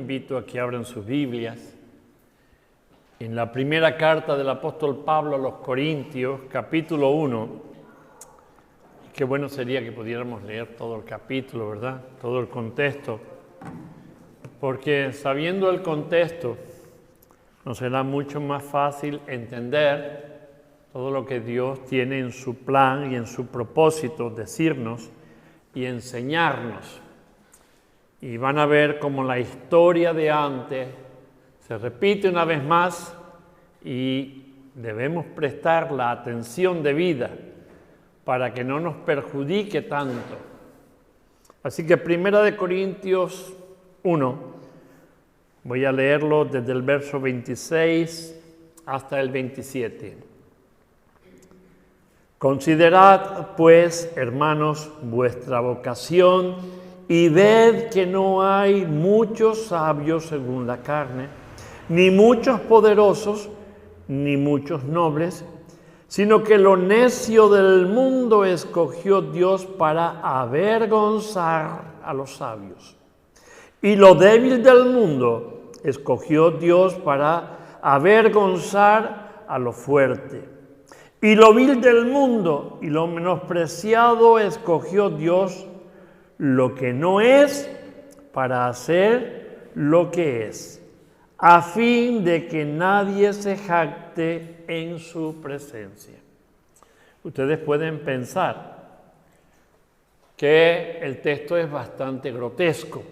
invito a que abran sus Biblias en la primera carta del apóstol Pablo a los Corintios, capítulo 1. Qué bueno sería que pudiéramos leer todo el capítulo, ¿verdad? Todo el contexto. Porque sabiendo el contexto, nos será mucho más fácil entender todo lo que Dios tiene en su plan y en su propósito, decirnos y enseñarnos. Y van a ver cómo la historia de antes se repite una vez más y debemos prestar la atención debida para que no nos perjudique tanto. Así que 1 Corintios 1, voy a leerlo desde el verso 26 hasta el 27. Considerad, pues, hermanos, vuestra vocación y ved que no hay muchos sabios según la carne, ni muchos poderosos, ni muchos nobles, sino que lo necio del mundo escogió Dios para avergonzar a los sabios. Y lo débil del mundo escogió Dios para avergonzar a lo fuerte. Y lo vil del mundo y lo menospreciado escogió Dios, lo que no es, para hacer lo que es, a fin de que nadie se jacte en su presencia. Ustedes pueden pensar que el texto es bastante grotesco,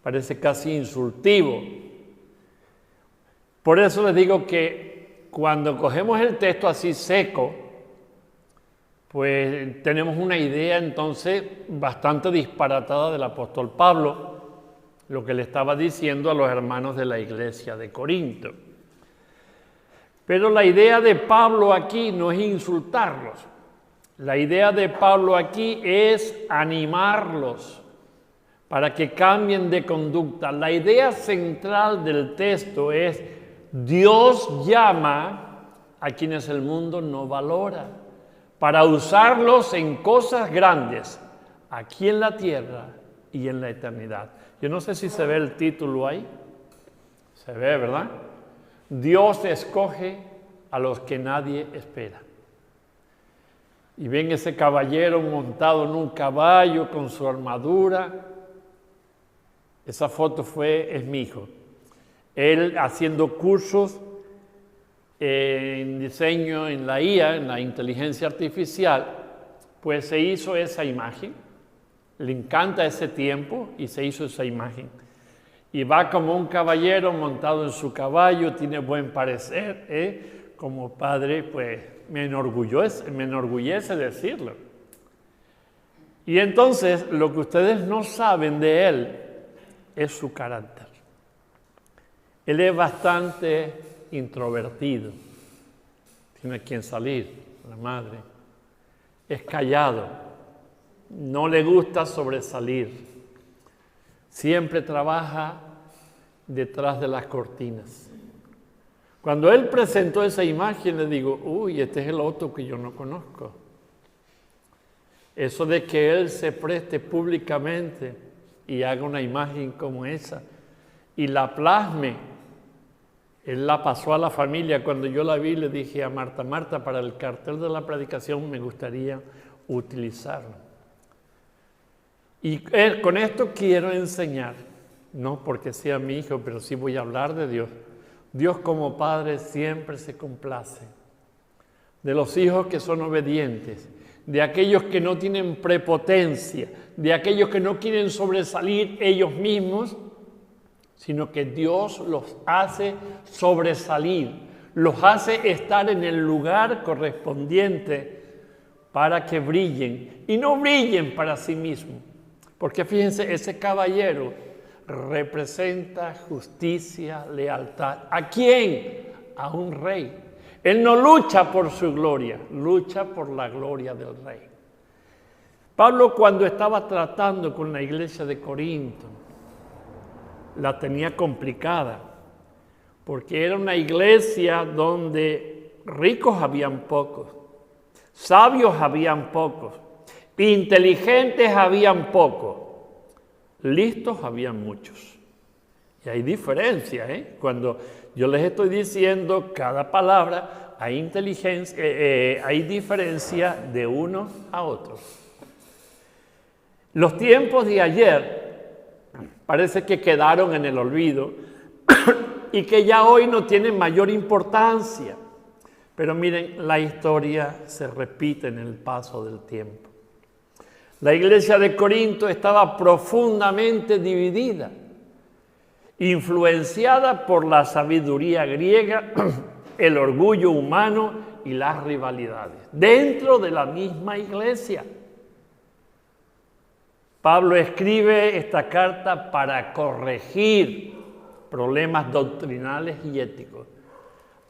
parece casi insultivo. Por eso les digo que cuando cogemos el texto así seco, pues tenemos una idea entonces bastante disparatada del apóstol Pablo, lo que le estaba diciendo a los hermanos de la iglesia de Corinto. Pero la idea de Pablo aquí no es insultarlos. La idea de Pablo aquí es animarlos para que cambien de conducta. La idea central del texto es: Dios llama a quienes el mundo no valora para usarlos en cosas grandes, aquí en la tierra y en la eternidad. Yo no sé si se ve el título ahí. Se ve, ¿verdad? Dios escoge a los que nadie espera. Y ven ese caballero montado en un caballo con su armadura. Esa foto es mi hijo. Él haciendo cursos en diseño en la IA, en la inteligencia artificial, pues se hizo esa imagen. Le encanta ese tiempo y se hizo esa imagen. Y va como un caballero montado en su caballo, tiene buen parecer, Como padre, pues me enorgullece decirlo. Y entonces, lo que ustedes no saben de él es su carácter. Él es bastante introvertido, tiene quien salir, la madre, es callado, no le gusta sobresalir, siempre trabaja detrás de las cortinas. Cuando él presentó esa imagen, le digo, uy, este es el otro que yo no conozco. Eso de que él se preste públicamente y haga una imagen como esa y la plasme. Él la pasó a la familia. Cuando yo la vi, le dije a Marta, Marta, para el cartel de la predicación me gustaría utilizarlo. Y con esto quiero enseñar, no porque sea mi hijo, pero sí voy a hablar de Dios. Dios como Padre siempre se complace de los hijos que son obedientes, de aquellos que no tienen prepotencia, de aquellos que no quieren sobresalir ellos mismos, sino que Dios los hace sobresalir, los hace estar en el lugar correspondiente para que brillen, y no brillen para sí mismos. Porque fíjense, ese caballero representa justicia, lealtad. ¿A quién? A un rey. Él no lucha por su gloria, lucha por la gloria del rey. Pablo, cuando estaba tratando con la iglesia de Corinto, la tenía complicada, porque era una iglesia donde ricos habían pocos, sabios habían pocos, inteligentes habían pocos, listos habían muchos. Y hay diferencia, Cuando yo les estoy diciendo cada palabra, hay inteligencia, hay diferencia de unos a otros. Los tiempos de ayer parece que quedaron en el olvido y que ya hoy no tienen mayor importancia. Pero miren, la historia se repite en el paso del tiempo. La iglesia de Corinto estaba profundamente dividida, influenciada por la sabiduría griega, el orgullo humano y las rivalidades, dentro de la misma iglesia. Pablo escribe esta carta para corregir problemas doctrinales y éticos.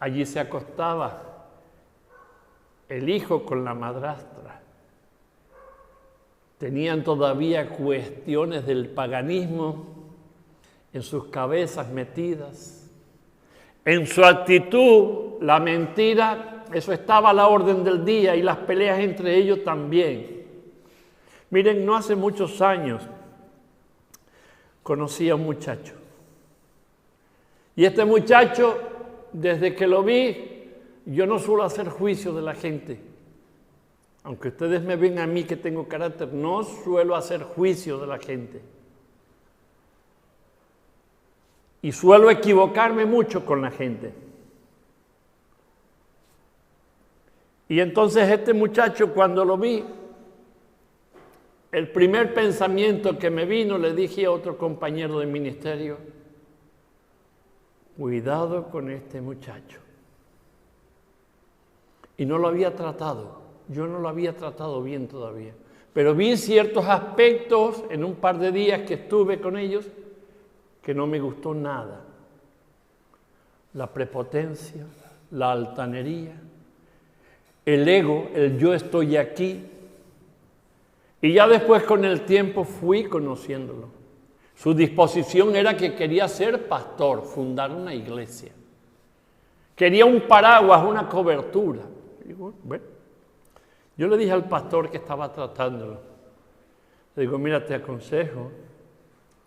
Allí se acostaba el hijo con la madrastra. Tenían todavía cuestiones del paganismo en sus cabezas metidas. En su actitud, la mentira, eso estaba a la orden del día, y las peleas entre ellos también. Miren, no hace muchos años conocí a un muchacho. Y este muchacho, desde que lo vi, yo no suelo hacer juicio de la gente. Aunque ustedes me ven a mí que tengo carácter, no suelo hacer juicio de la gente. Y suelo equivocarme mucho con la gente. Y entonces este muchacho, cuando lo vi, el primer pensamiento que me vino, le dije a otro compañero de ministerio: cuidado con este muchacho. Y no lo había tratado, yo no lo había tratado bien todavía. Pero vi ciertos aspectos en un par de días que estuve con ellos que no me gustó nada. La prepotencia, la altanería, el ego, el yo estoy aquí. Y ya después, con el tiempo, fui conociéndolo. Su disposición era que quería ser pastor, fundar una iglesia. Quería un paraguas, una cobertura. Y digo, bueno, yo le dije al pastor que estaba tratándolo, le digo: mira, te aconsejo,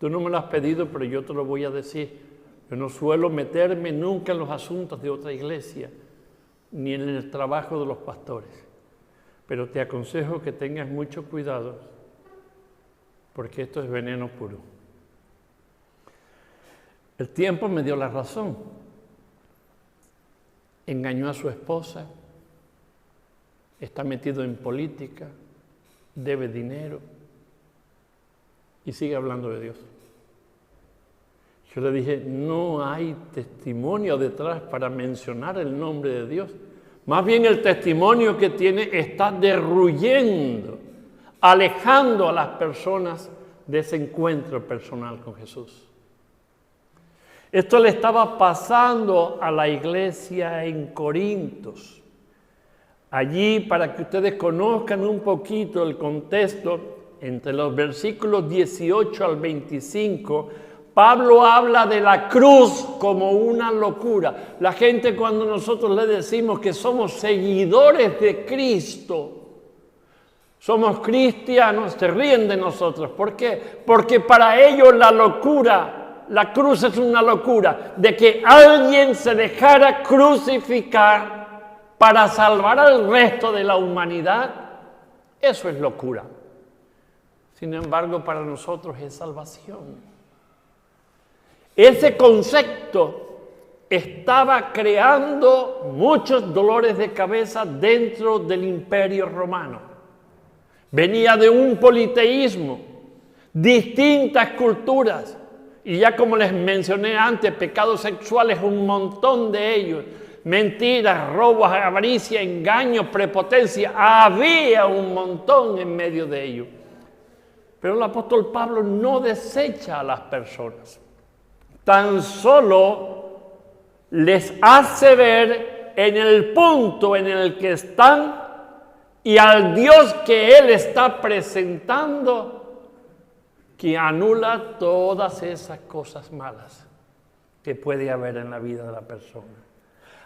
tú no me lo has pedido, pero yo te lo voy a decir. Yo no suelo meterme nunca en los asuntos de otra iglesia, ni en el trabajo de los pastores. Pero te aconsejo que tengas mucho cuidado, porque esto es veneno puro. El tiempo me dio la razón. Engañó a su esposa, está metido en política, debe dinero y sigue hablando de Dios. Yo le dije: no hay testimonio detrás para mencionar el nombre de Dios. Más bien el testimonio que tiene está derruyendo, alejando a las personas de ese encuentro personal con Jesús. Esto le estaba pasando a la iglesia en Corintios. Allí, para que ustedes conozcan un poquito el contexto, entre los versículos 18 al 25, Pablo habla de la cruz como una locura. La gente, cuando nosotros le decimos que somos seguidores de Cristo, somos cristianos, se ríen de nosotros. ¿Por qué? Porque para ellos la locura, la cruz es una locura, de que alguien se dejara crucificar para salvar al resto de la humanidad. Eso es locura. Sin embargo, para nosotros es salvación. Ese concepto estaba creando muchos dolores de cabeza dentro del Imperio Romano. Venía de un politeísmo, distintas culturas, y ya como les mencioné antes, pecados sexuales, un montón de ellos, mentiras, robos, avaricia, engaño, prepotencia, había un montón en medio de ellos. Pero el apóstol Pablo no desecha a las personas. Tan solo les hace ver en el punto en el que están y al Dios que Él está presentando, que anula todas esas cosas malas que puede haber en la vida de la persona.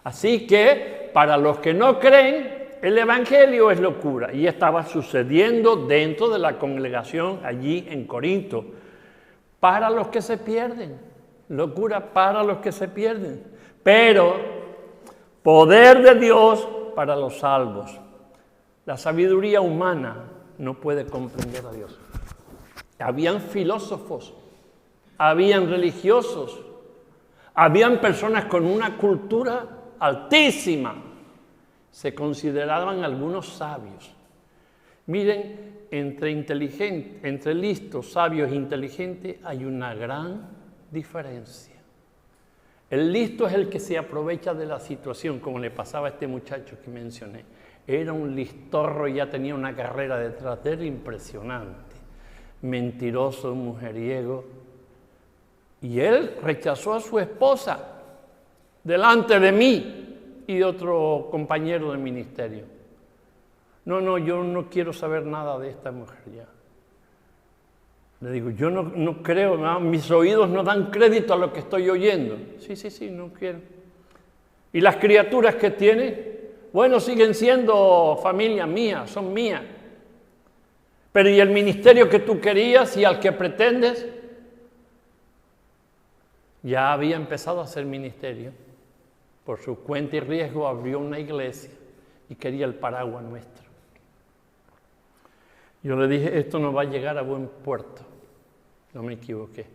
Así que, para los que no creen, el Evangelio es locura. Y estaba sucediendo dentro de la congregación allí en Corinto. Para los que se pierden, locura para los que se pierden, pero poder de Dios para los salvos. La sabiduría humana no puede comprender a Dios. Habían filósofos, habían religiosos, habían personas con una cultura altísima. Se consideraban algunos sabios. Miren, entre listos, sabios e inteligentes hay una gran diferencia. El listo es el que se aprovecha de la situación, como le pasaba a este muchacho que mencioné. Era un listorro y ya tenía una carrera detrás de él impresionante. Mentiroso, mujeriego. Y él rechazó a su esposa delante de mí y de otro compañero del ministerio. No, yo no quiero saber nada de esta mujer ya. Le digo, yo no creo, ¿no? Mis oídos no dan crédito a lo que estoy oyendo. Sí, no quiero. ¿Y las criaturas que tiene? Bueno, siguen siendo familia mía, son mías. Pero ¿y el ministerio que tú querías y al que pretendes? Ya había empezado a hacer ministerio. Por su cuenta y riesgo abrió una iglesia y quería el paraguas nuestro. Yo le dije, esto no va a llegar a buen puerto. No me equivoqué.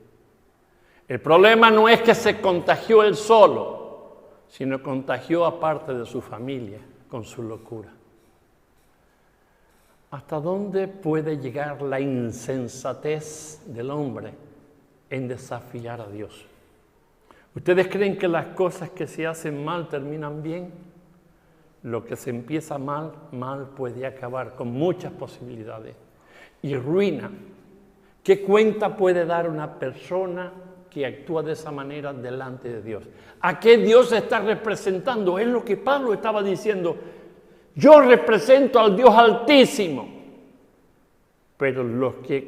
El problema no es que se contagió él solo, sino contagió a parte de su familia con su locura. ¿Hasta dónde puede llegar la insensatez del hombre en desafiar a Dios? ¿Ustedes creen que las cosas que se hacen mal terminan bien? Lo que se empieza mal, mal puede acabar con muchas posibilidades. Y ruina. ¿Qué cuenta puede dar una persona que actúa de esa manera delante de Dios? ¿A qué Dios está representando? Es lo que Pablo estaba diciendo. Yo represento al Dios Altísimo. Pero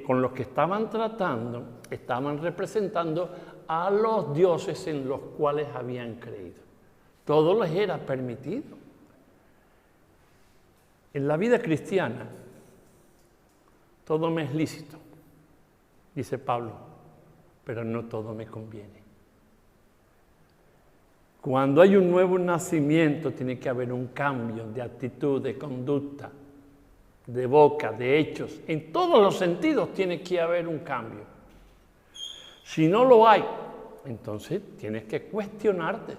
con los que estaban tratando, estaban representando a los dioses en los cuales habían creído. Todo les era permitido. En la vida cristiana, todo me es lícito, dice Pablo, pero no todo me conviene. Cuando hay un nuevo nacimiento, tiene que haber un cambio de actitud, de conducta, de boca, de hechos. En todos los sentidos tiene que haber un cambio. Si no lo hay, entonces tienes que cuestionarte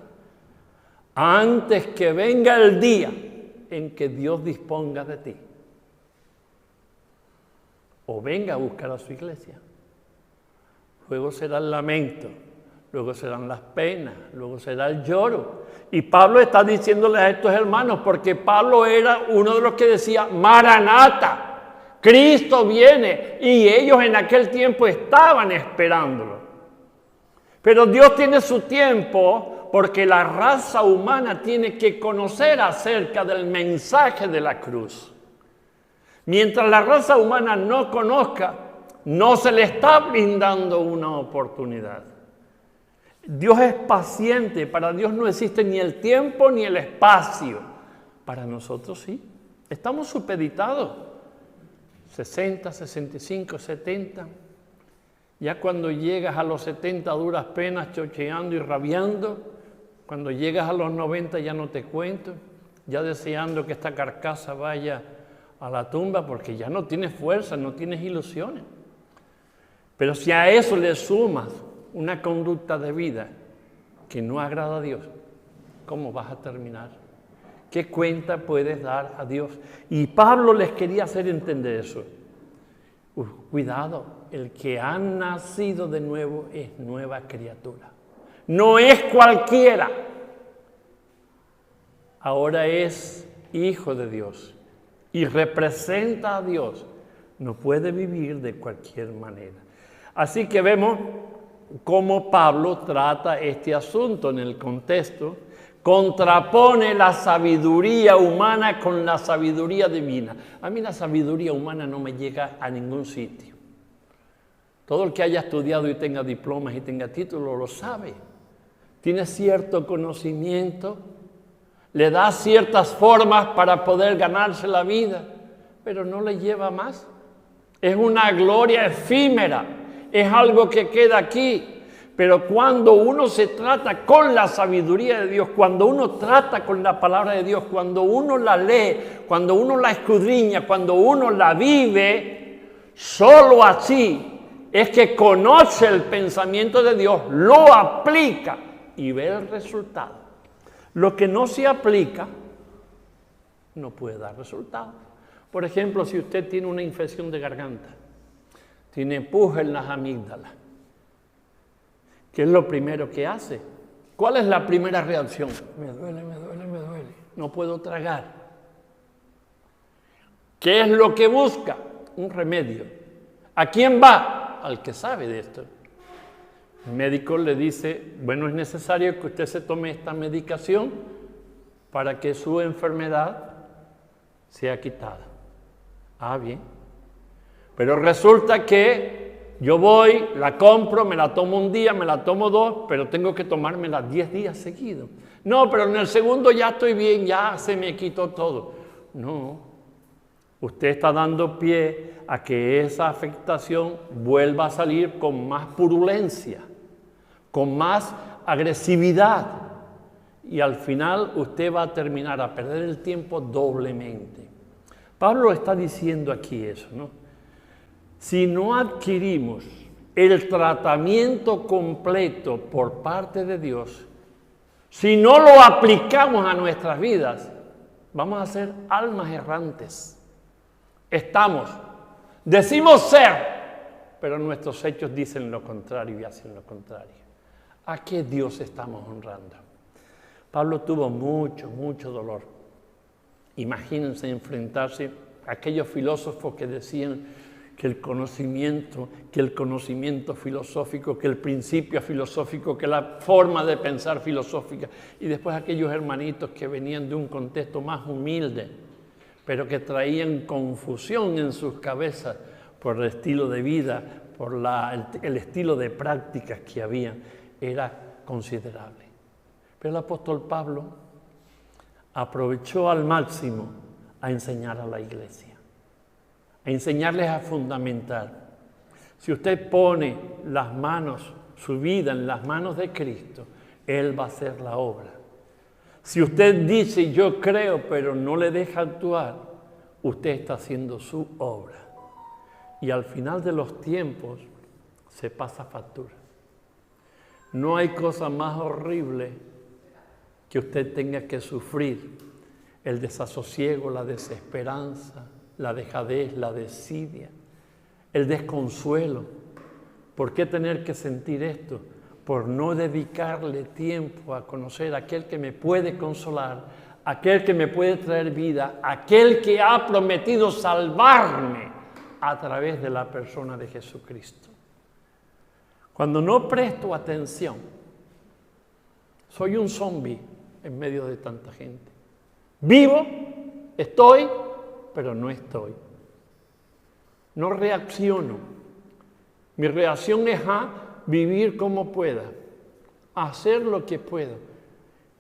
antes que venga el día en que Dios disponga de ti o venga a buscar a su iglesia. Luego será el lamento, luego serán las penas, luego será el lloro. Y Pablo está diciéndole a estos hermanos, porque Pablo era uno de los que decía, Maranata, Cristo viene, y ellos en aquel tiempo estaban esperándolo. Pero Dios tiene su tiempo, porque la raza humana tiene que conocer acerca del mensaje de la cruz. Mientras la raza humana no conozca, no se le está brindando una oportunidad. Dios es paciente, para Dios no existe ni el tiempo ni el espacio. Para nosotros sí, estamos supeditados. 60, 65, 70. Ya cuando llegas a los 70 a duras penas, chocheando y rabiando. Cuando llegas a los 90 ya no te cuento, ya deseando que esta carcasa vaya a la tumba porque ya no tienes fuerza, no tienes ilusiones. Pero si a eso le sumas una conducta de vida que no agrada a Dios, ¿cómo vas a terminar? ¿Qué cuenta puedes dar a Dios? Y Pablo les quería hacer entender eso. Cuidado, el que ha nacido de nuevo es nueva criatura. No es cualquiera. Ahora es hijo de Dios y representa a Dios. No puede vivir de cualquier manera. Así que vemos cómo Pablo trata este asunto en el contexto, contrapone la sabiduría humana con la sabiduría divina. A mí la sabiduría humana no me llega a ningún sitio. Todo el que haya estudiado y tenga diplomas y tenga títulos lo sabe. Tiene cierto conocimiento, le da ciertas formas para poder ganarse la vida, pero no le lleva más. Es una gloria efímera. Es algo que queda aquí, Pero cuando uno se trata con la sabiduría de Dios, cuando uno trata con la palabra de Dios, cuando uno la lee, cuando uno la escudriña, cuando uno la vive, solo así es que conoce el pensamiento de Dios, lo aplica y ve el resultado. Lo que no se aplica no puede dar resultado. Por ejemplo, si usted tiene una infección de garganta, tiene pus en las amígdalas, ¿qué es lo primero que hace? ¿Cuál es la primera reacción? Me duele, me duele, me duele. No puedo tragar. ¿Qué es lo que busca? Un remedio. ¿A quién va? Al que sabe de esto. El médico le dice, bueno, es necesario que usted se tome esta medicación para que su enfermedad sea quitada. Ah, bien. Pero resulta que yo voy, la compro, me la tomo un día, me la tomo dos, pero tengo que tomármela 10 días seguidos. No, pero en el segundo ya estoy bien, ya se me quitó todo. No, usted está dando pie a que esa afectación vuelva a salir con más purulencia, con más agresividad. Y al final usted va a terminar a perder el tiempo doblemente. Pablo está diciendo aquí eso, ¿no? Si no adquirimos el tratamiento completo por parte de Dios, si no lo aplicamos a nuestras vidas, vamos a ser almas errantes. Decimos ser, pero nuestros hechos dicen lo contrario y hacen lo contrario. ¿A qué Dios estamos honrando? Pablo tuvo mucho dolor. Imagínense enfrentarse a aquellos filósofos que decían que el conocimiento filosófico, que el principio filosófico, que la forma de pensar filosófica, y después aquellos hermanitos que venían de un contexto más humilde, pero que traían confusión en sus cabezas por el estilo de vida, por el estilo de prácticas que había, era considerable. Pero el apóstol Pablo aprovechó al máximo a enseñar a la iglesia, a enseñarles a fundamentar. Si usted pone su vida en las manos de Cristo, Él va a hacer la obra. Si usted dice yo creo, pero no le deja actuar, usted está haciendo su obra. Y al final de los tiempos se pasa factura. No hay cosa más horrible que usted tenga que sufrir el desasosiego, la desesperanza, la dejadez, la desidia, el desconsuelo. ¿Por qué tener que sentir esto? Por no dedicarle tiempo a conocer a aquel que me puede consolar, aquel que me puede traer vida, aquel que ha prometido salvarme a través de la persona de Jesucristo. Cuando no presto atención, soy un zombi en medio de tanta gente. Vivo, estoy, pero no estoy. No reacciono. Mi reacción es a vivir como pueda, a hacer lo que puedo.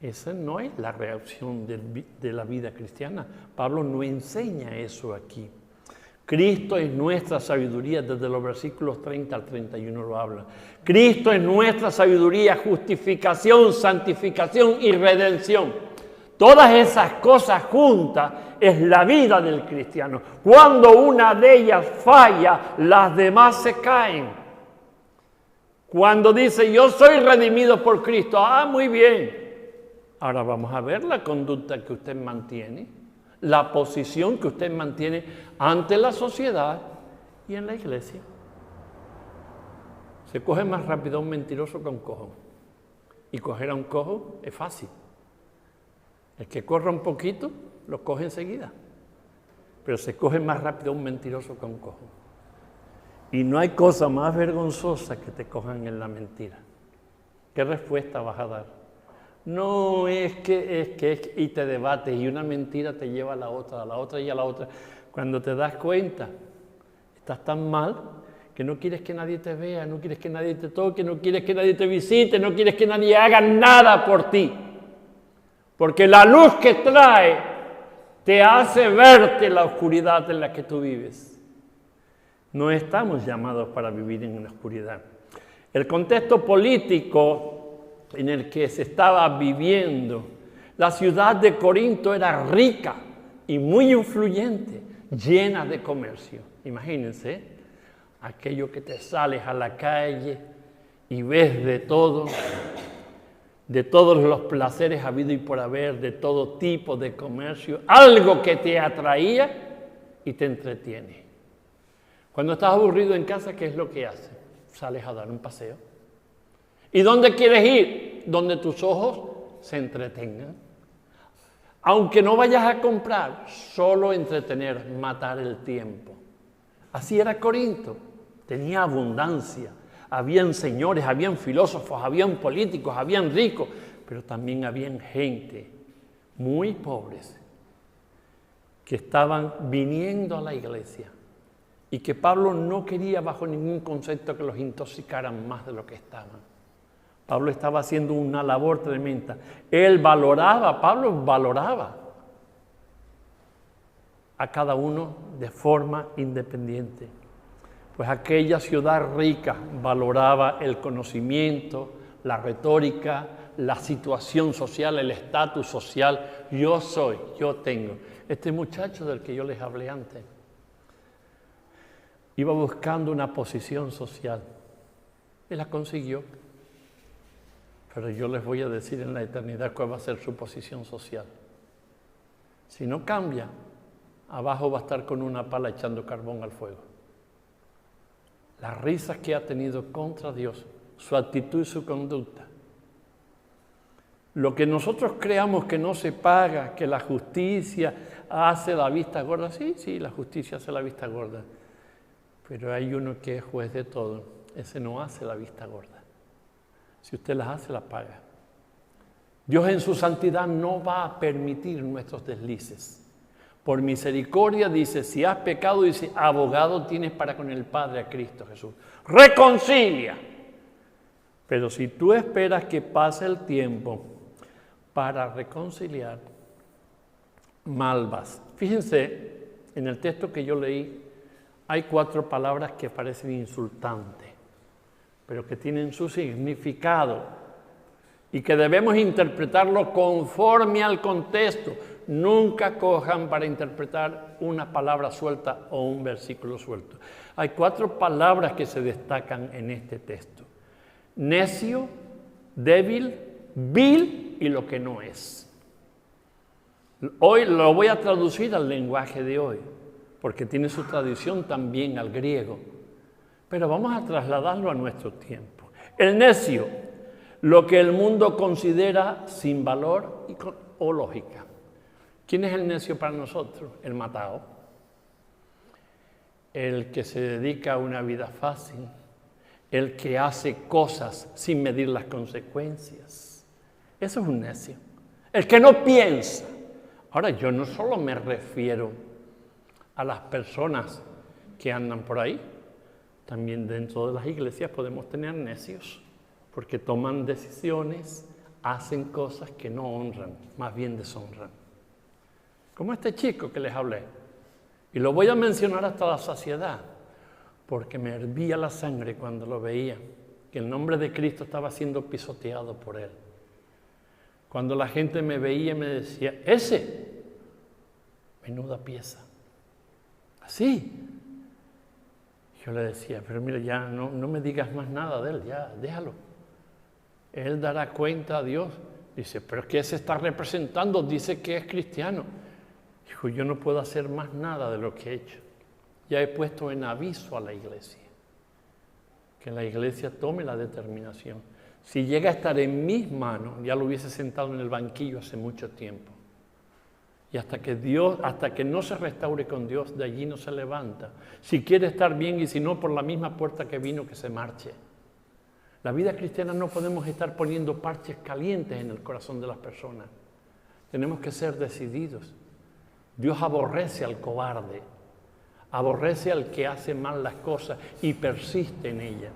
Esa no es la reacción de la vida cristiana. Pablo no enseña eso aquí. Cristo es nuestra sabiduría, desde los versículos 30 al 31 lo habla. Cristo es nuestra sabiduría, justificación, santificación y redención. Todas esas cosas juntas es la vida del cristiano. Cuando una de ellas falla, las demás se caen. Cuando dice, yo soy redimido por Cristo, muy bien. Ahora vamos a ver la conducta que usted mantiene, la posición que usted mantiene ante la sociedad y en la iglesia. Se coge más rápido a un mentiroso que a un cojo. Y coger a un cojo es fácil. El que corra un poquito, lo coge enseguida. Pero se coge más rápido un mentiroso que un cojo. Y no hay cosa más vergonzosa que te cojan en la mentira. ¿Qué respuesta vas a dar? No, es que, y te debates, y una mentira te lleva a la otra y a la otra. Cuando te das cuenta, estás tan mal que no quieres que nadie te vea, no quieres que nadie te toque, no quieres que nadie te visite, no quieres que nadie haga nada por ti. Porque la luz que trae te hace verte la oscuridad en la que tú vives. No estamos llamados para vivir en una oscuridad. El contexto político en el que se estaba viviendo, la ciudad de Corinto era rica y muy influyente, llena de comercio. Imagínense, aquello que te sales a la calle y ves de todo, de todos los placeres habidos y por haber, de todo tipo de comercio, algo que te atraía y te entretiene. Cuando estás aburrido en casa, ¿qué es lo que haces? Sales a dar un paseo. ¿Y dónde quieres ir? Donde tus ojos se entretengan. Aunque no vayas a comprar, solo entretener, matar el tiempo. Así era Corinto, tenía abundancia. Habían señores, habían filósofos, habían políticos, habían ricos, pero también habían gente muy pobres que estaban viniendo a la iglesia y que Pablo no quería bajo ningún concepto que los intoxicaran más de lo que estaban. Pablo estaba haciendo una labor tremenda. Pablo valoraba a cada uno de forma independiente. Pues aquella ciudad rica valoraba el conocimiento, la retórica, la situación social, el estatus social. Yo soy, yo tengo. Este muchacho del que yo les hablé antes iba buscando una posición social y la consiguió. Pero yo les voy a decir en la eternidad cuál va a ser su posición social. Si no cambia, abajo va a estar con una pala echando carbón al fuego. Las risas que ha tenido contra Dios, su actitud y su conducta. Lo que nosotros creamos que no se paga, que la justicia hace la vista gorda. Sí, la justicia hace la vista gorda. Pero hay uno que es juez de todo. Ese no hace la vista gorda. Si usted las hace, las paga. Dios en su santidad no va a permitir nuestros deslices. Por misericordia, dice, si has pecado, dice, abogado tienes para con el Padre a Cristo Jesús. ¡Reconcilia! Pero si tú esperas que pase el tiempo para reconciliar, mal vas. Fíjense, en el texto que yo leí, hay 4 palabras que parecen insultantes, pero que tienen su significado y que debemos interpretarlo conforme al contexto. Nunca cojan para interpretar una palabra suelta o un versículo suelto. Hay 4 palabras que se destacan en este texto: necio, débil, vil y lo que no es. Hoy lo voy a traducir al lenguaje de hoy, porque tiene su traducción también al griego. Pero vamos a trasladarlo a nuestro tiempo. El necio, lo que el mundo considera sin valor o lógica. ¿Quién es el necio para nosotros? El matado, el que se dedica a una vida fácil, el que hace cosas sin medir las consecuencias. Eso es un necio. El que no piensa. Ahora, yo no solo me refiero a las personas que andan por ahí, también dentro de las iglesias podemos tener necios, porque toman decisiones, hacen cosas que no honran, más bien deshonran. Como este chico que les hablé. Y lo voy a mencionar hasta la saciedad, porque me hervía la sangre cuando lo veía, que el nombre de Cristo estaba siendo pisoteado por él. Cuando la gente me veía y me decía, ese, menuda pieza. Así. Yo le decía, pero mira, ya no me digas más nada de él, ya, déjalo. Él dará cuenta a Dios. Dice, pero ¿qué se está representando? Dice que es cristiano. Dijo, yo no puedo hacer más nada de lo que he hecho. Ya he puesto en aviso a la iglesia. Que la iglesia tome la determinación. Si llega a estar en mis manos, ya lo hubiese sentado en el banquillo hace mucho tiempo. Y hasta que no se restaure con Dios, de allí no se levanta. Si quiere estar bien y si no, por la misma puerta que vino, que se marche. La vida cristiana no podemos estar poniendo parches calientes en el corazón de las personas. Tenemos que ser decididos. Dios aborrece al cobarde, aborrece al que hace mal las cosas y persiste en ellas.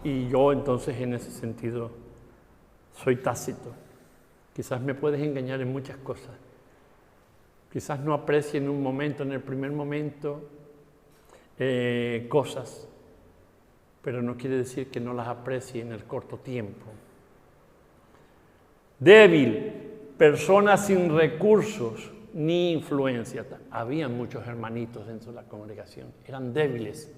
Y yo entonces en ese sentido soy tácito. Quizás me puedes engañar en muchas cosas. Quizás no aprecie en un momento, en el primer momento, cosas. pero no quiere decir que no las aprecie en el corto tiempo. Débil, personas sin recursos ni influencia. Había muchos hermanitos dentro de la congregación, eran débiles,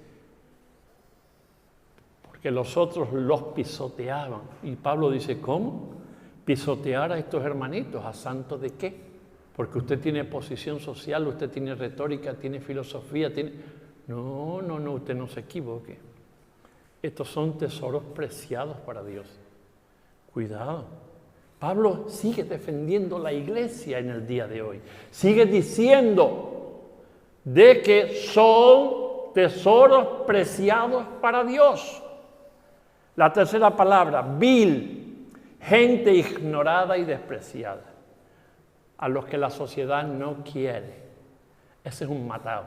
porque los otros los pisoteaban. Y Pablo dice, ¿cómo? ¿Pisotear a estos hermanitos? ¿A santo de qué? Porque usted tiene posición social, usted tiene retórica, tiene filosofía, tiene... No, usted no se equivoque. Estos son tesoros preciados para Dios. Cuidado. Pablo sigue defendiendo la iglesia en el día de hoy. Sigue diciendo de que son tesoros preciados para Dios. La tercera palabra, vil, gente ignorada y despreciada, a los que la sociedad no quiere. Ese es un matado.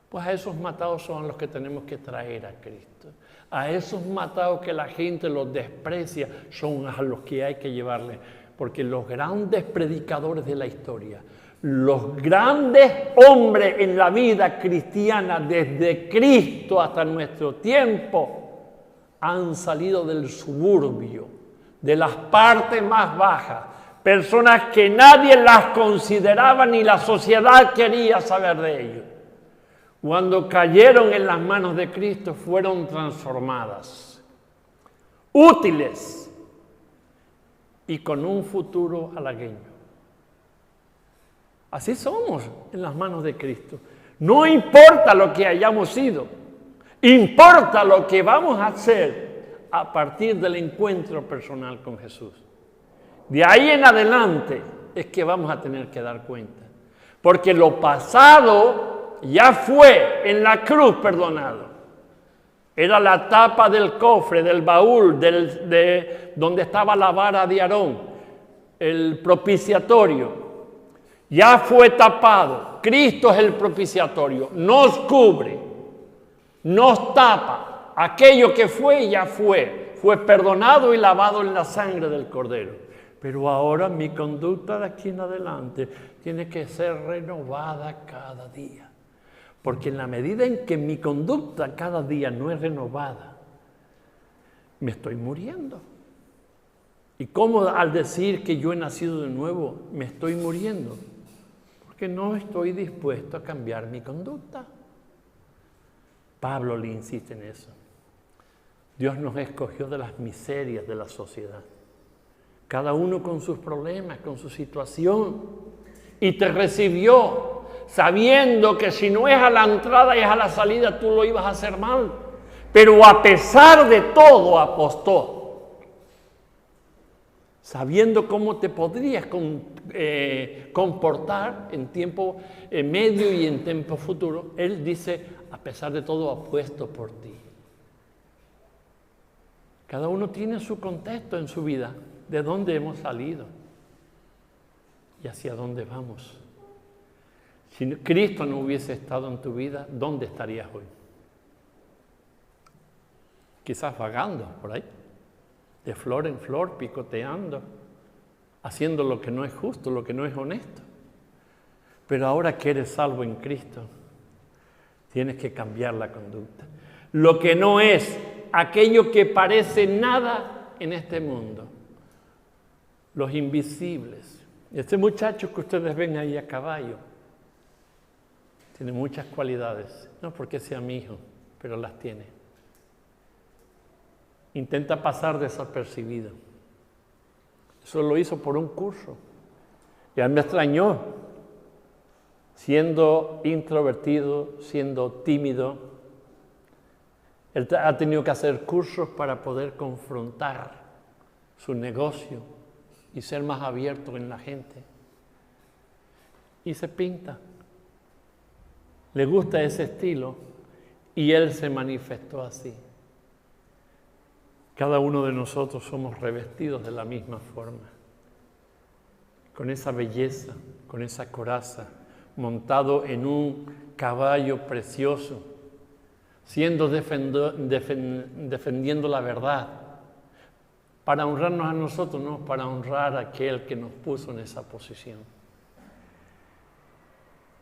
Pues a esos matados son los que tenemos que traer a Cristo. A esos matados que la gente los desprecia son a los que hay que llevarle. Porque los grandes predicadores de la historia, los grandes hombres en la vida cristiana desde Cristo hasta nuestro tiempo, han salido del suburbio, de las partes más bajas, personas que nadie las consideraba ni la sociedad quería saber de ellos. Cuando cayeron en las manos de Cristo fueron transformadas, útiles y con un futuro halagüeño. Así somos en las manos de Cristo. No importa lo que hayamos sido, importa lo que vamos a hacer a partir del encuentro personal con Jesús. De ahí en adelante es que vamos a tener que dar cuenta. Porque lo pasado ya fue en la cruz perdonado. Era la tapa del cofre, del baúl, de donde estaba la vara de Aarón, el propiciatorio. Ya fue tapado. Cristo es el propiciatorio. Nos cubre, nos tapa. Aquello que fue, ya fue. Fue perdonado y lavado en la sangre del Cordero. Pero ahora mi conducta de aquí en adelante tiene que ser renovada cada día. Porque en la medida en que mi conducta cada día no es renovada, me estoy muriendo. ¿Y cómo al decir que yo he nacido de nuevo, me estoy muriendo? Porque no estoy dispuesto a cambiar mi conducta. Pablo le insiste en eso. Dios nos escogió de las miserias de la sociedad. Cada uno con sus problemas, con su situación. Y te recibió sabiendo que si no es a la entrada es a la salida, tú lo ibas a hacer mal. Pero a pesar de todo apostó. Sabiendo cómo te podrías comportar en tiempo medio y en tiempo futuro, Él dice, a pesar de todo apuesto por ti. Cada uno tiene su contexto en su vida, de dónde hemos salido y hacia dónde vamos. Si Cristo no hubiese estado en tu vida, ¿dónde estarías hoy? Quizás vagando por ahí, de flor en flor, picoteando, haciendo lo que no es justo, lo que no es honesto. Pero ahora que eres salvo en Cristo, tienes que cambiar la conducta. Lo que no es aquello que parece nada en este mundo. Los invisibles. Este muchacho que ustedes ven ahí a caballo tiene muchas cualidades, no porque sea mi hijo, pero las tiene. Intenta pasar desapercibido. Eso lo hizo por un curso. Y a mí me extrañó, siendo introvertido, siendo tímido. Él ha tenido que hacer cursos para poder confrontar su negocio y ser más abierto en la gente. Y se pinta. Le gusta ese estilo y él se manifestó así. Cada uno de nosotros somos revestidos de la misma forma, con esa belleza, con esa coraza, montado en un caballo precioso, siendo defendiendo la verdad, para honrarnos a nosotros, no, para honrar a aquel que nos puso en esa posición.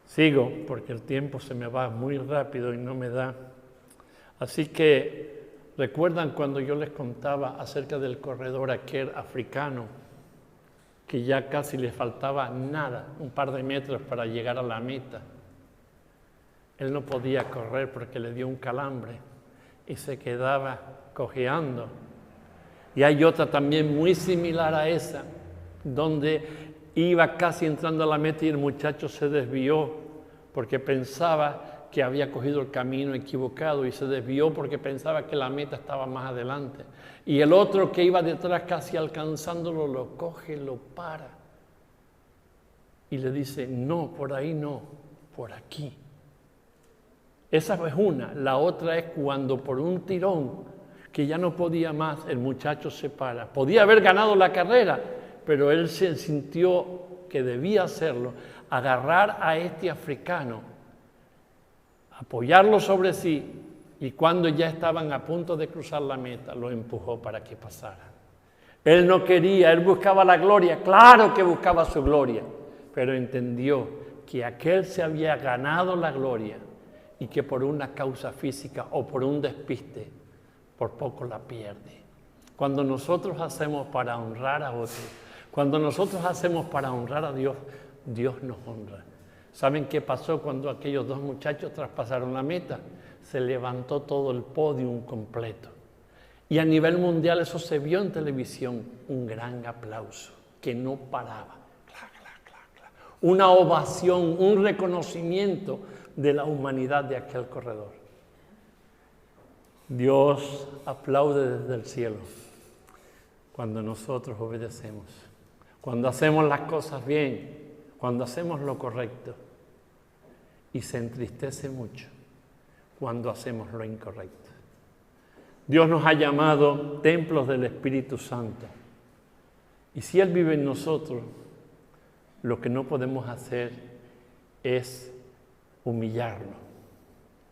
Sigo, porque el tiempo se me va muy rápido y no me da. Así que ¿Recuerdan cuando yo les contaba acerca del corredor aquel africano que ya casi le faltaba nada, un par de metros para llegar a la meta? Él no podía correr porque le dio un calambre y se quedaba cojeando. Y hay otra también muy similar a esa, donde iba casi entrando a la meta y el muchacho se desvió porque pensaba que había cogido el camino equivocado y se desvió porque pensaba que la meta estaba más adelante. Y el otro que iba detrás casi alcanzándolo, lo coge, lo para y le dice, no, por ahí no, por aquí. Esa es una. La otra es cuando por un tirón que ya no podía más, el muchacho se para. Podía haber ganado la carrera, pero él se sintió que debía hacerlo, agarrar a este africano, apoyarlo sobre sí, y cuando ya estaban a punto de cruzar la meta, lo empujó para que pasara. Él no quería, él buscaba la gloria, claro que buscaba su gloria, pero entendió que aquel se había ganado la gloria y que por una causa física o por un despiste, por poco la pierde. Cuando nosotros hacemos para honrar a otros, cuando nosotros hacemos para honrar a Dios, Dios nos honra. ¿Saben qué pasó cuando aquellos dos muchachos traspasaron la meta? Se levantó todo el podium completo. Y a nivel mundial eso se vio en televisión, un gran aplauso que no paraba. Una ovación, un reconocimiento de la humanidad de aquel corredor. Dios aplaude desde el cielo cuando nosotros obedecemos, cuando hacemos las cosas bien, cuando hacemos lo correcto, y se entristece mucho cuando hacemos lo incorrecto. Dios nos ha llamado templos del Espíritu Santo, y si Él vive en nosotros, lo que no podemos hacer es humillarlo,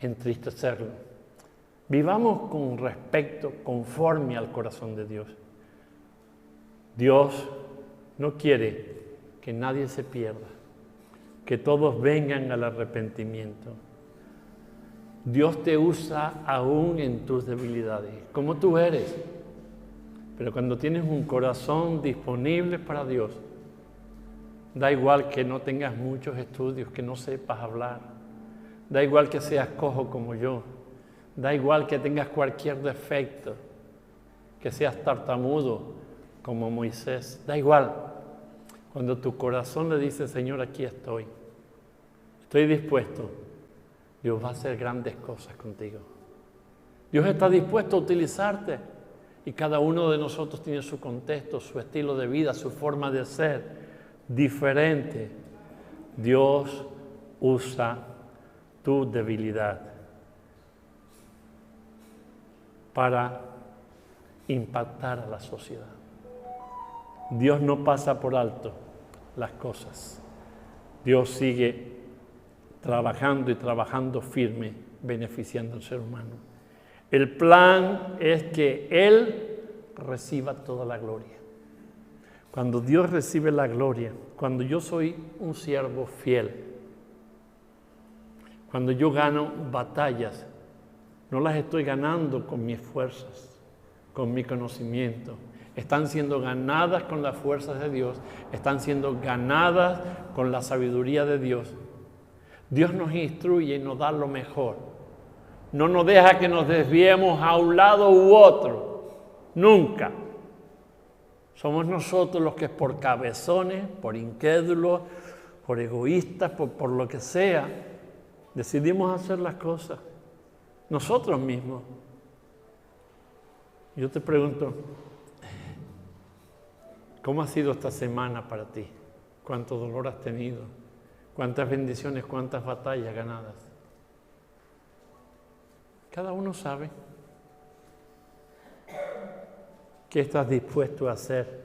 entristecerlo. Vivamos con respeto, conforme al corazón de Dios. Dios no quiere que nadie se pierda, que todos vengan al arrepentimiento. Dios te usa aún en tus debilidades, como tú eres. Pero cuando tienes un corazón disponible para Dios, da igual que no tengas muchos estudios, que no sepas hablar. Da igual que seas cojo como yo. Da igual que tengas cualquier defecto, que seas tartamudo como Moisés. Da igual. Cuando tu corazón le dice, Señor, aquí estoy dispuesto, Dios va a hacer grandes cosas contigo. Dios está dispuesto a utilizarte y cada uno de nosotros tiene su contexto, su estilo de vida, su forma de ser diferente. Dios usa tu debilidad para impactar a la sociedad. Dios no pasa por alto las cosas. Dios sigue trabajando y trabajando firme, beneficiando al ser humano. El plan es que Él reciba toda la gloria. Cuando Dios recibe la gloria, cuando yo soy un siervo fiel, cuando yo gano batallas, no las estoy ganando con mis fuerzas, con mi conocimiento. Están siendo ganadas con las fuerzas de Dios, están siendo ganadas con la sabiduría de Dios. Dios nos instruye y nos da lo mejor. No nos deja que nos desviemos a un lado u otro, nunca. Somos nosotros los que por cabezones, por incrédulos, por egoístas, por lo que sea, decidimos hacer las cosas. Nosotros mismos. Yo te pregunto, ¿cómo ha sido esta semana para ti? ¿Cuánto dolor has tenido? ¿Cuántas bendiciones, cuántas batallas ganadas? Cada uno sabe. ¿Qué estás dispuesto a hacer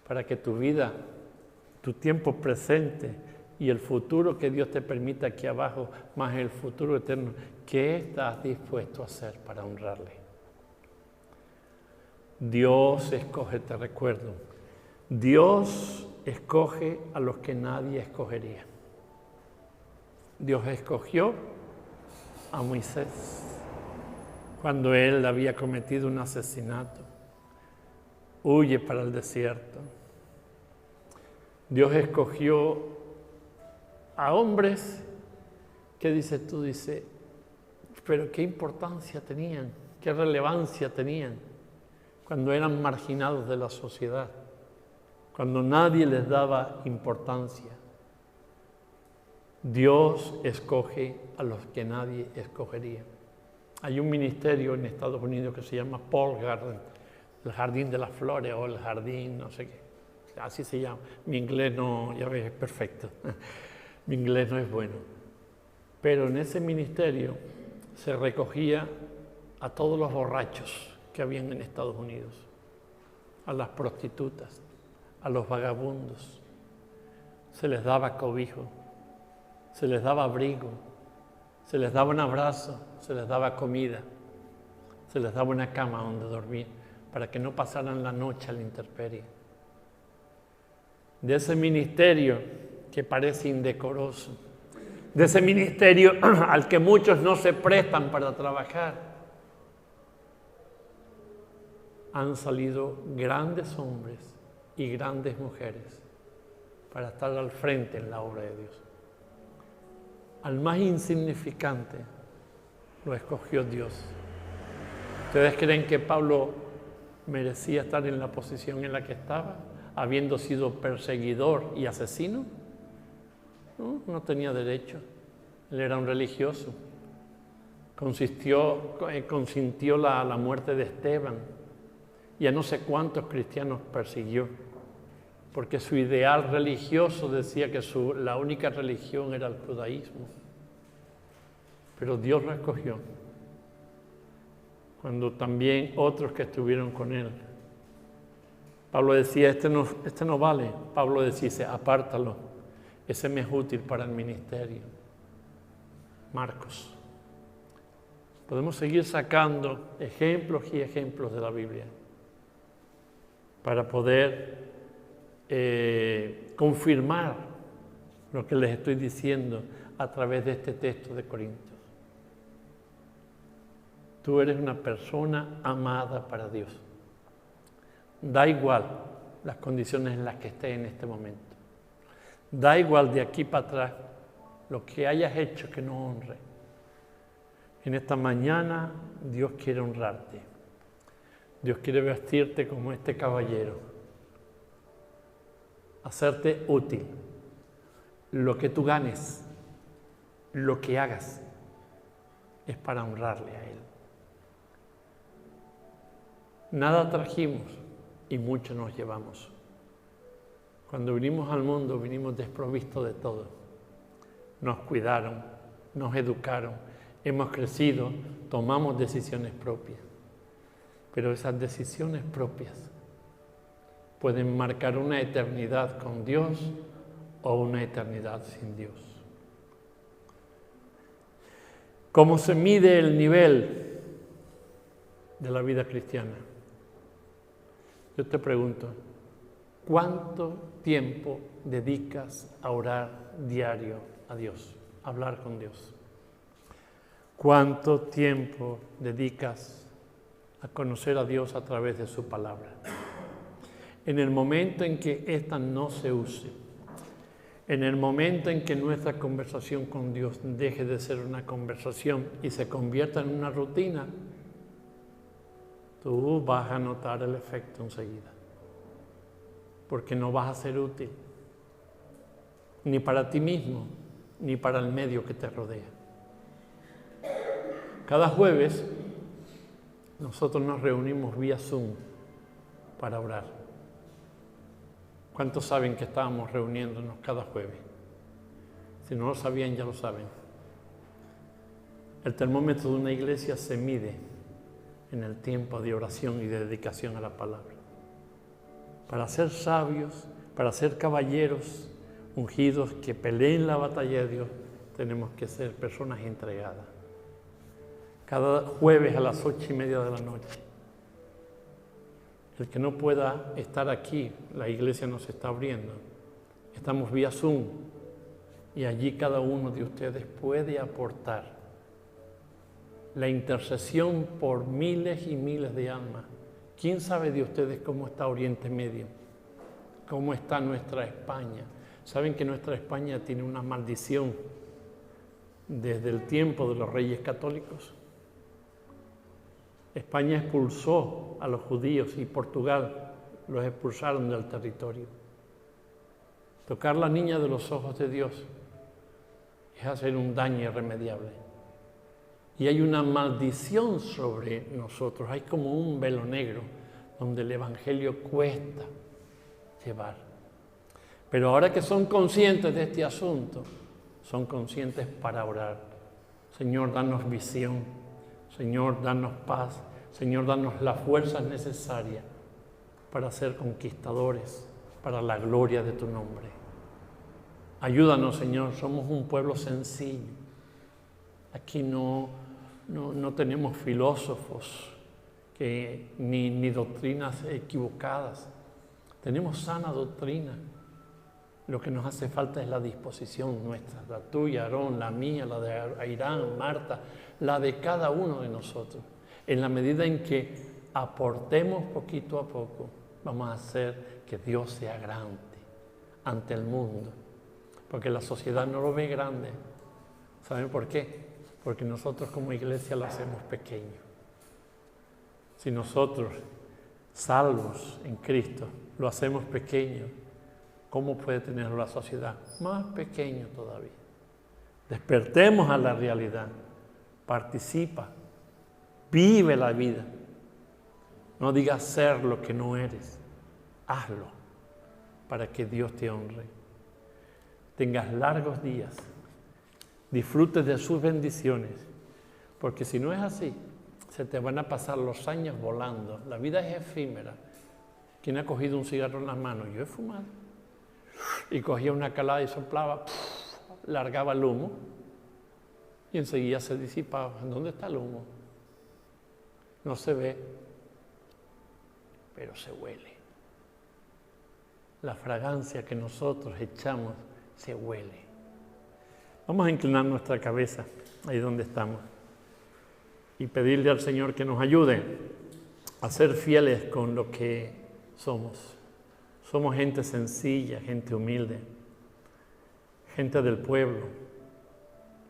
para que tu vida, tu tiempo presente y el futuro que Dios te permita aquí abajo, más el futuro eterno, qué estás dispuesto a hacer para honrarle? Dios escoge, te recuerdo, Dios escoge a los que nadie escogería. Dios escogió a Moisés. cuando él había cometido un asesinato, huye para el desierto. Dios escogió a hombres que dice, pero qué importancia tenían, qué relevancia tenían cuando eran marginados de la sociedad, cuando nadie les daba importancia. Dios escoge a los que nadie escogería. Hay un ministerio en Estados Unidos que se llama Paul Garden, el jardín de las flores o el jardín no sé qué, así se llama. Mi inglés no, ya ves, es perfecto, mi inglés no es bueno. Pero en ese ministerio se recogía a todos los borrachos que habían en Estados Unidos, a las prostitutas, a los vagabundos. Se les daba cobijo, se les daba abrigo, se les daba un abrazo, se les daba comida, se les daba una cama donde dormir para que no pasaran la noche a la intemperie. De ese ministerio que parece indecoroso, de ese ministerio al que muchos no se prestan para trabajar, han salido grandes hombres y grandes mujeres para estar al frente en la obra de Dios. Al más insignificante lo escogió Dios. ¿Ustedes creen que Pablo merecía estar en la posición en la que estaba, habiendo sido perseguidor y asesino? No, no tenía derecho. Él era un religioso. Consintió la muerte de Esteban y a no sé cuántos cristianos persiguió, porque su ideal religioso decía que la única religión era el judaísmo. Pero Dios lo escogió, cuando también otros que estuvieron con él. Pablo decía, este no vale. Pablo decía, apártalo, ese me es útil para el ministerio. Marcos. Podemos seguir sacando ejemplos y ejemplos de la Biblia para poder confirmar lo que les estoy diciendo a través de este texto de Corintios. Tú eres una persona amada para Dios. Da igual las condiciones en las que estés en este momento. Da igual de aquí para atrás lo que hayas hecho que no honre. En esta mañana Dios quiere honrarte. Dios quiere vestirte como este caballero. Hacerte útil. Lo que tú ganes, lo que hagas, es para honrarle a Él. Nada trajimos y mucho nos llevamos. Cuando vinimos al mundo, vinimos desprovistos de todo. Nos cuidaron, nos educaron, hemos crecido, tomamos decisiones propias. Pero esas decisiones propias pueden marcar una eternidad con Dios o una eternidad sin Dios. ¿Cómo se mide el nivel de la vida cristiana? Yo te pregunto, ¿cuánto tiempo dedicas a orar diario a Dios, a hablar con Dios? ¿Cuánto tiempo dedicas a conocer a Dios a través de su palabra? En el momento en que ésta no se use, en el momento en que nuestra conversación con Dios deje de ser una conversación y se convierta en una rutina, tú vas a notar el efecto enseguida, porque no vas a ser útil, ni para ti mismo, ni para el medio que te rodea. Cada jueves nosotros nos reunimos vía Zoom para orar. ¿Cuántos saben que estábamos reuniéndonos cada jueves? Si no lo sabían, ya lo saben. El termómetro de una iglesia se mide en el tiempo de oración y de dedicación a la palabra. Para ser sabios, para ser caballeros ungidos que peleen la batalla de Dios, tenemos que ser personas entregadas. Cada jueves a las 8:30 de la noche. El que no pueda estar aquí, la iglesia nos está abriendo. Estamos vía Zoom y allí cada uno de ustedes puede aportar la intercesión por miles y miles de almas. ¿Quién sabe de ustedes cómo está Oriente Medio? ¿Cómo está nuestra España? ¿Saben que nuestra España tiene una maldición desde el tiempo de los reyes católicos? España expulsó a los judíos y Portugal los expulsaron del territorio. Tocar la niña de los ojos de Dios es hacer un daño irremediable. Y hay una maldición sobre nosotros, hay como un velo negro donde el Evangelio cuesta llevar. Pero ahora que son conscientes de este asunto, son conscientes para orar. Señor, danos visión. Señor, danos paz. Señor, danos las fuerzas necesarias para ser conquistadores, para la gloria de tu nombre. Ayúdanos, Señor, somos un pueblo sencillo. Aquí no tenemos filósofos ni doctrinas equivocadas. Tenemos sana doctrina. Lo que nos hace falta es la disposición nuestra, la tuya, Aarón, la mía, la de Airán, Marta, la de cada uno de nosotros. En la medida en que aportemos poquito a poco, vamos a hacer que Dios sea grande ante el mundo. Porque la sociedad no lo ve grande. ¿Saben por qué? Porque nosotros como iglesia lo hacemos pequeño. Si nosotros, salvos en Cristo, lo hacemos pequeño, ¿cómo puede tenerlo la sociedad? Más pequeño todavía. Despertemos a la realidad. Participa. Vive la vida. No digas ser lo que no eres. Hazlo para que Dios te honre. Tengas largos días. Disfrutes de sus bendiciones. Porque si no es así, se te van a pasar los años volando. La vida es efímera. ¿Quién ha cogido un cigarro en las manos? Yo he fumado. Y cogía una calada y soplaba, largaba el humo y enseguida se disipaba. ¿Dónde está el humo? No se ve, pero se huele. La fragancia que nosotros echamos se huele. Vamos a inclinar nuestra cabeza ahí donde estamos y pedirle al Señor que nos ayude a ser fieles con lo que somos. Somos gente sencilla, gente humilde, gente del pueblo,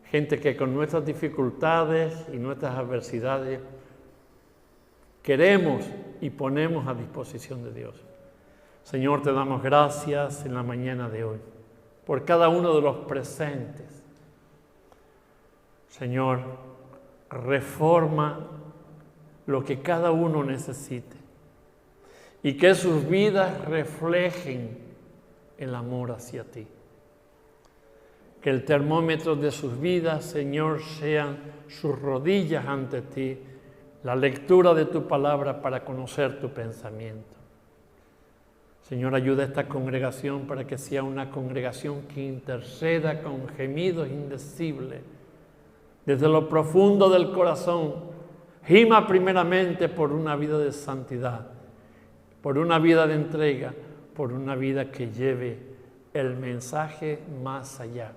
gente que con nuestras dificultades y nuestras adversidades queremos y ponemos a disposición de Dios. Señor, te damos gracias en la mañana de hoy por cada uno de los presentes. Señor, reforma lo que cada uno necesite y que sus vidas reflejen el amor hacia ti. Que el termómetro de sus vidas, Señor, sean sus rodillas ante ti, la lectura de tu palabra para conocer tu pensamiento. Señor, ayuda a esta congregación para que sea una congregación que interceda con gemidos indecibles desde lo profundo del corazón. Gima primeramente por una vida de santidad, por una vida de entrega, por una vida que lleve el mensaje más allá.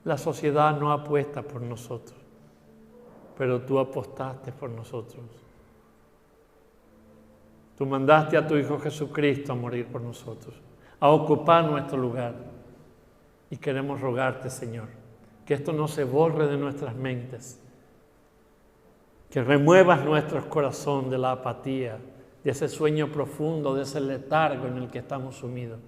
La sociedad no apuesta por nosotros, pero tú apostaste por nosotros. Tú mandaste a tu Hijo Jesucristo a morir por nosotros, a ocupar nuestro lugar. Y queremos rogarte, Señor, que esto no se borre de nuestras mentes, que remuevas nuestro corazón de la apatía, de ese sueño profundo, de ese letargo en el que estamos sumidos,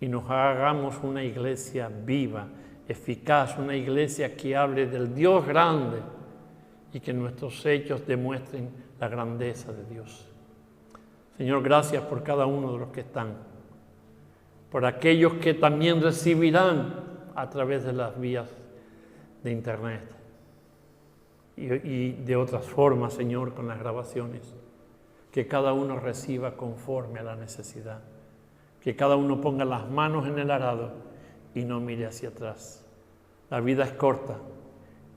y nos hagamos una iglesia viva, eficaz, una iglesia que hable del Dios grande y que nuestros hechos demuestren la grandeza de Dios. Señor, gracias por cada uno de los que están, por aquellos que también recibirán a través de las vías de internet y de otras formas, Señor, con las grabaciones. Que cada uno reciba conforme a la necesidad. Que cada uno ponga las manos en el arado y no mire hacia atrás. La vida es corta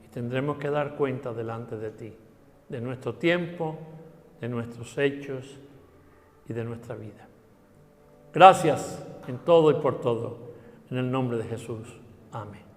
y tendremos que dar cuenta delante de ti, de nuestro tiempo, de nuestros hechos y de nuestra vida. Gracias en todo y por todo. En el nombre de Jesús. Amén.